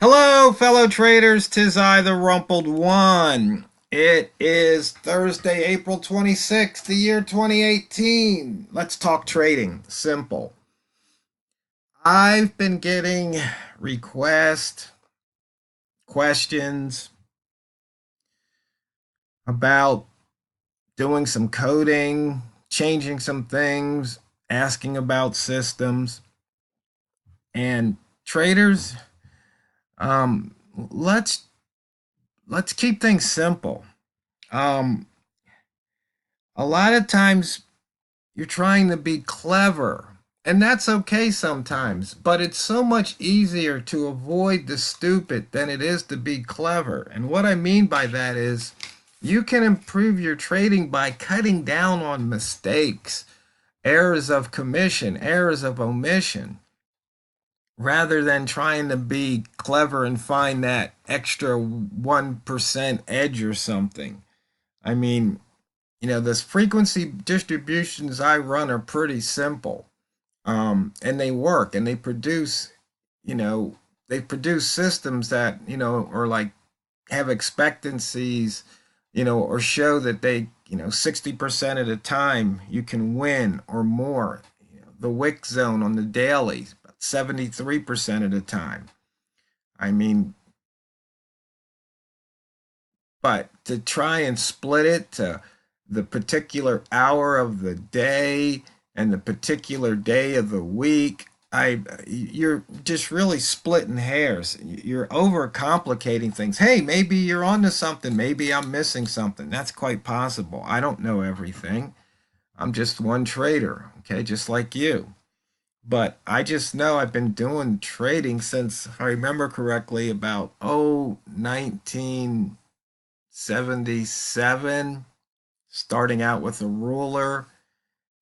Hello, fellow traders. 'Tis I, the Rumpled One. It is Thursday, April 26th, the year 2018. Let's talk trading. Simple. I've been getting requests, questions about doing some coding, changing some things, asking about systems. And traders, um, let's let's keep things simple. Um, a lot of times you're trying to be clever, and that's okay sometimes, but it's so much easier to avoid the stupid than it is to be clever. And what I mean by that is you can improve your trading by cutting down on mistakes, errors of commission, errors of omission, rather than trying to be clever and find that extra 1% edge or something. I mean, this frequency distributions I run are pretty simple, and they work, and you know, they produce systems that are like have expectancies, or show that they, 60% of the time you can win or more. The wick zone on the daily, about 73% of the time. I mean, but to try and split it to the particular hour of the day and the particular day of the week, you're just really splitting hairs. You're overcomplicating things. Hey, maybe you're onto something. Maybe I'm missing something. That's quite possible. I don't know everything. I'm just one trader, okay, just like you. But I just know I've been doing trading since, if I remember correctly, about 1977, starting out with a ruler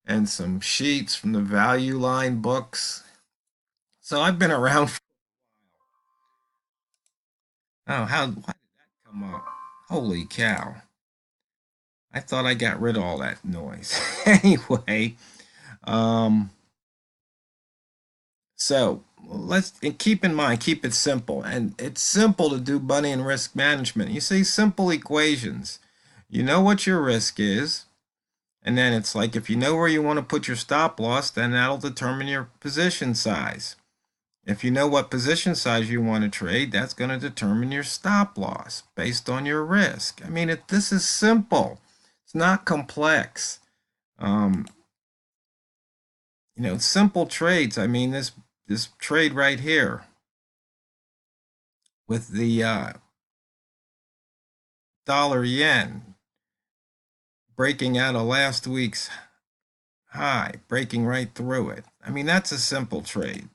and some sheets from the value line books. So I've been around. Oh, why did that come up? Holy cow. I thought I got rid of all that noise. Anyway, um, so let's and keep in mind, keep it simple. And it's simple to do money and risk management. You see, simple equations. You know what your risk is. And then it's like if you know where you want to put your stop loss, then that'll determine your position size. If you know what position size you want to trade, that's going to determine your stop loss based on your risk. I mean, this is simple. It's not complex. Um, simple trades. I mean, this trade right here with the dollar yen breaking out of last week's high, breaking right through it. I mean, that's a simple trade.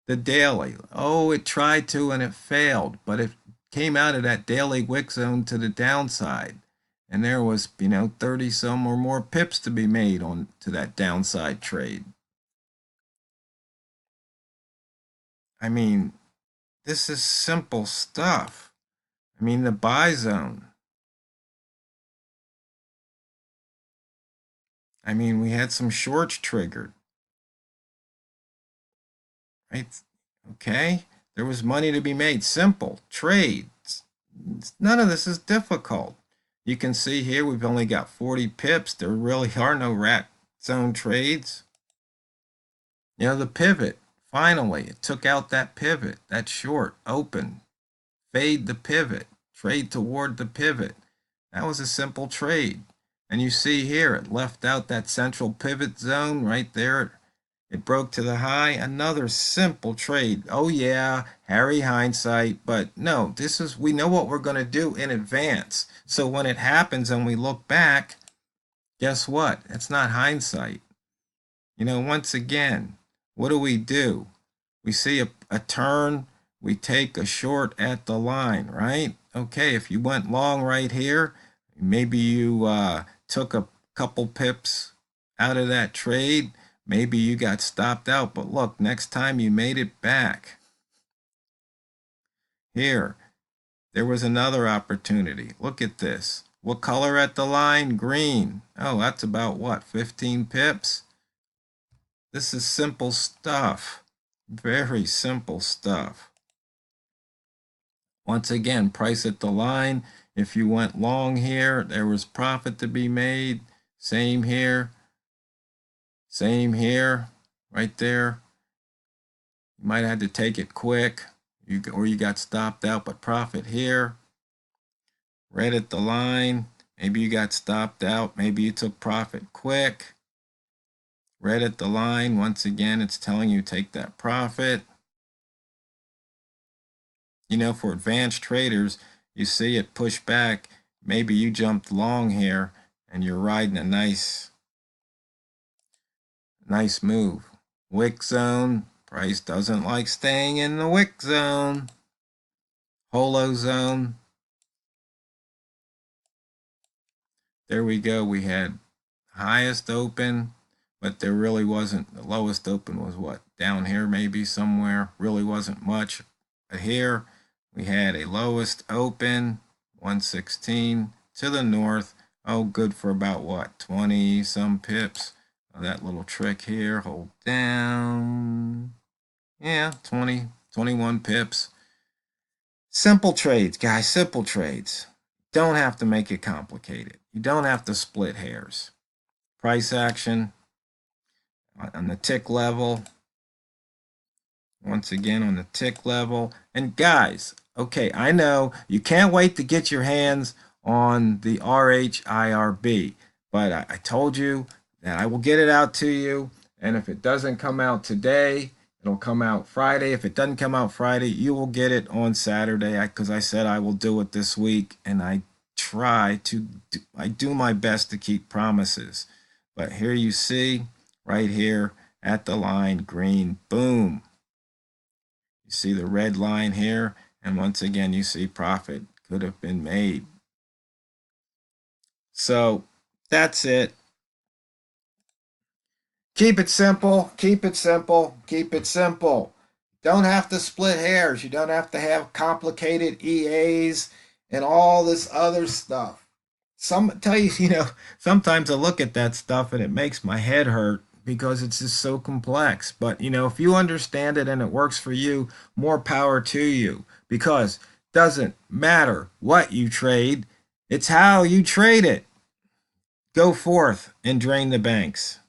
The daily. Oh, it tried to and it failed, but it came out of that daily wick zone to the downside. And there was, 30 some or more pips to be made on to that downside trade. I mean, this is simple stuff. I mean, the buy zone. I mean, we had some shorts triggered, right? Okay. There was money to be made. Simple trades. None of this is difficult. You can see here we've only got 40 pips. There really are no rat zone trades. The pivot, finally, it took out that pivot, that short, open, fade the pivot, trade toward the pivot. That was a simple trade. And you see here, it left out that central pivot zone right there. It broke to the high. Another simple trade. Oh yeah, Harry hindsight. But no, we know what we're going to do in advance. So when it happens and we look back, guess what? It's not hindsight. Once again, what do? We see a turn, we take a short at the line, right? Okay, if you went long right here, maybe you took a couple pips out of that trade. Maybe you got stopped out, but look, next time you made it back. Here, there was another opportunity. Look at this. What color at the line? Green. Oh, that's about what, 15 pips? This is simple stuff. Very simple stuff. Once again, price at the line. If you went long here, there was profit to be made. Same here. Same here. Right there. You might have had to take it quick, or you got stopped out, but profit here. Red at the line. Maybe you got stopped out. Maybe you took profit quick. Red at the line. Once again, it's telling you take that profit. You know, for advanced traders, you see it push back. Maybe you jumped long here and you're riding a nice move. Wick zone. Price doesn't like staying in the wick zone. Holo zone. There we go. We had highest open, but there really wasn't. The lowest open was what? Down here maybe somewhere. Really wasn't much. But here we had a lowest open, 116 to the north. Oh, good for about what? 20 some pips. That little trick here, hold down. Yeah, 20, 21 pips. Simple trades, guys, simple trades. Don't have to make it complicated. You don't have to split hairs. Price action on the tick level. Once again on the tick level. And guys, okay, I know you can't wait to get your hands on the RHIRB, but I told you that I will get it out to you. And if it doesn't come out today, it'll come out Friday. If it doesn't come out Friday, you will get it on Saturday, because I said I will do it this week, and I do my best to keep promises. But here you see, right here at the line, green, boom. You see the red line here, and once again, you see profit could have been made. So that's it. Keep it simple, keep it simple, keep it simple. Don't have to split hairs. You don't have to have complicated EAs and all this other stuff. Sometimes I look at that stuff and it makes my head hurt because it's just so complex. But, if you understand it and it works for you, more power to you, because it doesn't matter what you trade, it's how you trade it. Go forth and drain the banks.